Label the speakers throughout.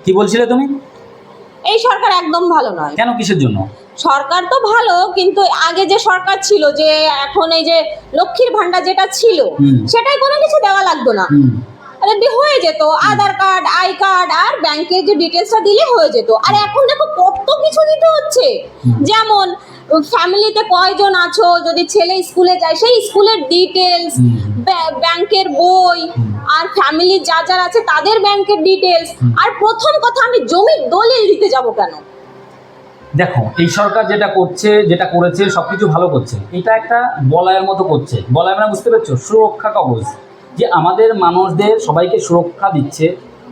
Speaker 1: কি বলছিলে তুমি?
Speaker 2: এই সরকার একদম ভালো নয়।
Speaker 1: কেন, কিসের জন্য?
Speaker 2: সরকার তো ভালো, কিন্তু আগে যে সরকার ছিল, যে এখন এই যে লক্ষ্মীর ভান্ডার যেটা ছিল, সেটাই কোনো কিছু দেওয়া লাগতো না। হয়ে যেত, আধার কার্ড, আই কার্ড আর ব্যাংকের যে ডিটেলসটা দিলে হয়ে যেত। আর এখন দেখো কত কিছু দিতে হচ্ছে, যেমন ফ্যামিলিতে কয়জন আছো, যদি ছেলে স্কুলে যায় সেই স্কুলের ডিটেলস, ব্যাংকের বই, আর ফ্যামিলি যার আছে তাদের ব্যাংকের ডিটেলস। আর প্রথম কথা, আমি জমির দলিল দিতে যাব কেন?
Speaker 1: দেখো, এই সরকার যেটা করছে, যেটা করেছে সবকিছু ভালো করছে। এটা একটা বলয়ের মতো করছে। বলয় মানে বুঝতে পারছো, সুরক্ষা কবচ, যে আমাদের মানুষদের সবাইকে সুরক্ষা দিচ্ছে।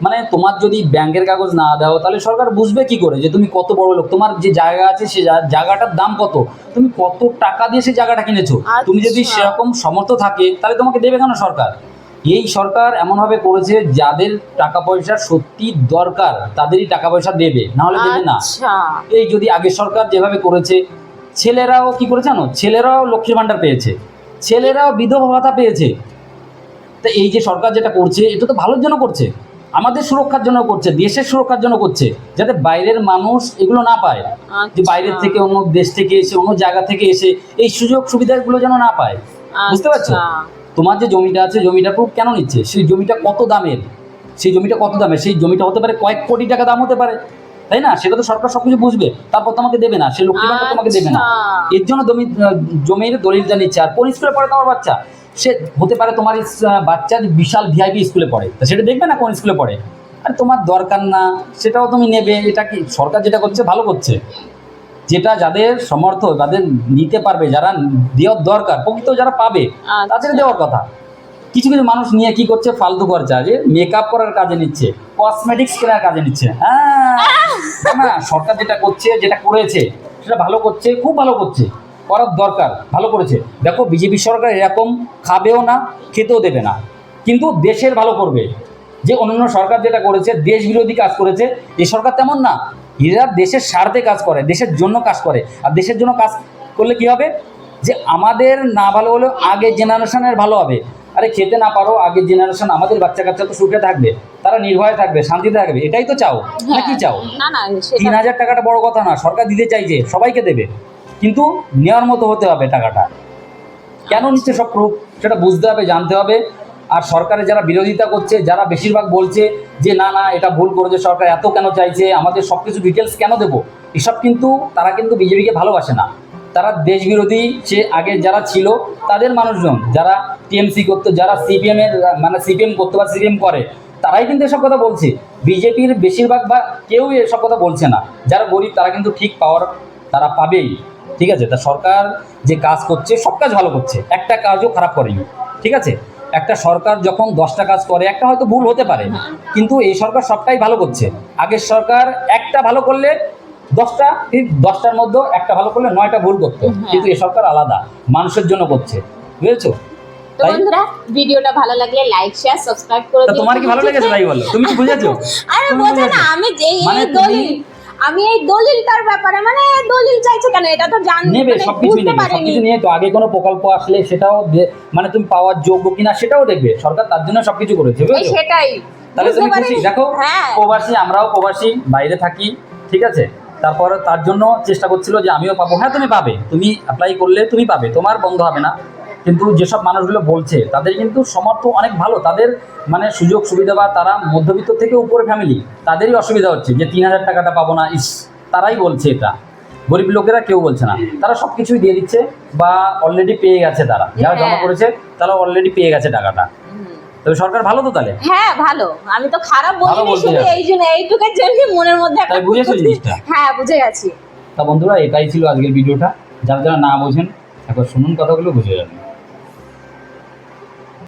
Speaker 1: মানে তোমার যদি ব্যাংকের কাগজ না দাও, তাহলে সরকার বুঝবে কি করে যে তুমি কত বড় লোক, তোমার যে জায়গা আছে সে জায়গাটার দাম কত, তুমি কত টাকা দিয়ে সেই জায়গাটা কিনেছো। তুমি যদি সেরকম সমর্থ থাকে, তাহলে তোমাকে দেবে কেন সরকার? এই সরকার এমনভাবে করেছে, যাদের টাকা পয়সা সত্যি দরকার তাদেরই টাকা পয়সা দেবে, না হলে দেবে না। এই যদি আগের সরকার যেভাবে করেছে, ছেলেরাও কি করে জানো, ছেলেরাও লক্ষ্মীর ভান্ডার পেয়েছে, ছেলেরাও বিধবা ভাতা পেয়েছে। তা এই যে সরকার যেটা করছে, এটা তো ভালোর জন্য করছে, আমাদের সুরক্ষার জন্য করছে, দেশের সুরক্ষার জন্য করছে, যাতে বাইরের মানুষ এগুলো না পায়, যে বাইরের থেকে, অন্য দেশ থেকে এসে, অন্য জায়গা থেকে এসে এই সুযোগ সুবিধাগুলো যেন না পায়। বুঝতে পারছো? তোমার যে জমিটা আছে, জমিটা পুরো কেন নিচ্ছে, সেই জমিটা কত দামের, সেই জমিটা কত দামের, সেই জমিটা হতে পারে কয়েক কোটি টাকা দাম হতে পারে, তাই না? সেটা তো সরকার সবকিছু বুঝবে, তারপর তোমাকে দেবে না, সেই লক্ষ্মী ভান্ডার তোমাকে দেবে না। এর জন্য জমির দলিলটা নিচ্ছে। আর কোন স্কুলে পড়ে তোমার বাচ্চা, সে হতে পারে তোমার বাচ্চা বিশাল ভিআইপি স্কুলে পড়ে, তা সেটা দেখবে না কোন স্কুলে পড়ে, আর তোমার দরকার না, সেটাও তুমি নেবে। এটা কি সরকার যেটা করছে ভালো করছে, যেটা যাদের সমর্থ, যাদের নিতে পারবে, যারা দেওয়ার দরকার, প্রকৃত যারা পাবে তাদের দেওয়ার কথা। কিছু কিছু মানুষ নিয়ে কি করছে, ফালতু খরচা, যে মেকআপ করার কাজে নিচ্ছে, কসমেটিক্স কেনার কাজে নিচ্ছে। না, সরকার যেটা করছে, যেটা করেছে সেটা ভালো করছে, খুব ভালো করছে, করার দরকার, ভালো করেছে। দেখো, বিজেপি সরকার এরকম খাবেও না, খেতেও দেবে না, কিন্তু দেশের ভালো করবে। যে অন্যান্য সরকার যেটা করেছে, দেশ বিরোধী কাজ করেছে, এই সরকার তেমন না। এরা দেশের স্বার্থে কাজ করে, দেশের জন্য কাজ করে। আর দেশের জন্য কাজ করলে কি হবে, যে আমাদের না ভালো হলেও আগের জেনারেশনের ভালো হবে। আরে খেতে না পারো, আগের জেনারেশন, আমাদের বাচ্চা কাচ্চা তো সুখে থাকবে, তারা নির্ভয়ে থাকবে, শান্তিতে থাকবে, এটাই তো চাও, না কি চাও? 3000 টাকাটা বড় কথা না, সরকার দিতে চাইছে, সবাইকে দেবে, কিন্তু নেওয়ার মতো হতে হবে টাকাটা। কেন নিচ্ছে সব প্রুফ, সেটা বুঝতে হবে, জানতে হবে। আর সরকারের যারা বিরোধিতা করছে, যারা বেশিরভাগ বলছে যে না না এটা ভুল করেছে সরকার, এত কেন চাইছে, আমাদের সব কিছু ডিটেলস কেন দেবো, এসব কিন্তু তারা কিন্তু বিজেপিকে ভালোবাসে না। তারা দেশ বিরোধী, সে আগে যারা ছিল তাদের মানুষজন, যারা টিএমসি করতো, যারা সিপিএমের মানে সিপিএম করতো বা সিপিএম করে, তারাই কিন্তু এসব কথা বলছে। বিজেপির বেশিরভাগ বা কেউ এসব কথা বলছে না। যারা গরিব তারা কিন্তু ঠিক পাওয়ার তারা পাবেই। ঠিক আছে? তা সরকার যে কাজ করছে, সব কাজ ভালো করছে, একটা কাজও খারাপ করেনি। ঠিক আছে? একটা সরকার যখন 10টা কাজ করে, একটা হয়তো ভুল হতে পারে, কিন্তু এই সরকার সবটাই ভালো করছে। আগের সরকার একটা ভালো করলে 10টার মধ্যে একটা ভালো করলে 9টা ভুল করতো, কিন্তু এই সরকার আলাদা, মানুষের জন্য করছে। বুঝেছো?
Speaker 2: তো বন্ধুরা, ভিডিওটা ভালো লাগলে লাইক, শেয়ার, সাবস্ক্রাইব করে দিও।
Speaker 1: তোমার কি ভালো লেগেছে তাই বলো, তুমি কি বুঝেছো?
Speaker 2: আরে বোঝো না, আমি আমি এই দলিলটার ব্যাপারে, মানে দলিল চাইছে কেন, এটা তো
Speaker 1: নেবে, সবকিছু নেবে, সবকিছু নিয়ে তো আগে কোনো প্রকল্প আসলে সেটাও মানে তুমি পাওয়ার যোগ্য কিনা সেটাও দেখবে, সরকার তার জন্য সবকিছু করেছে। বুঝেছো?
Speaker 2: সেটাই।
Speaker 1: তাহলে তুমি খুশি? দেখো, প্রবাসী, আমরাও প্রবাসী, বাইরে থাকি, ঠিক আছে, তারপর তার জন্য চেষ্টা করছিল যে আমিও পাবো। হ্যাঁ, তুমি পাবে, তুমি অ্যাপ্লাই করলে তুমি পাবে, তোমার বন্ধ হবে না। কিন্তু যেসব মানুষগুলো বলছে তাদের কিন্তু সমর্থ অনেক ভালো, তাদের মানে সুযোগ সুবিধা, বা তারা মধ্যবিত্ত থেকে উপরে ফ্যামিলি, তাদেরই অসুবিধা হচ্ছে যে 3000 টাকাটা পাবো না, তারাই বলছে এটা। গরিব লোকেরা কেউ বলছে না, তারা সব কিছুই দিয়ে দিচ্ছে, বা অলরেডি পেয়ে গেছে, তারা যারা জমা করেছে তারা অলরেডি পেয়ে গেছে টাকাটা। তবে সরকার ভালো তো তাহলে?
Speaker 2: হ্যাঁ ভালো, আমি তো খারাপ বলিনি, শুধু এই জন্য এইটুকুর জন্য মনের মধ্যে একটা
Speaker 1: বুঝেছো জিনিসটা?
Speaker 2: হ্যাঁ, বুঝে গেছি।
Speaker 1: তা বন্ধুরা, এটাই ছিল আজকের ভিডিওটা। যারা যারা না বোঝেন, একবার শুনুন কথাগুলো, বুঝে যাবেন।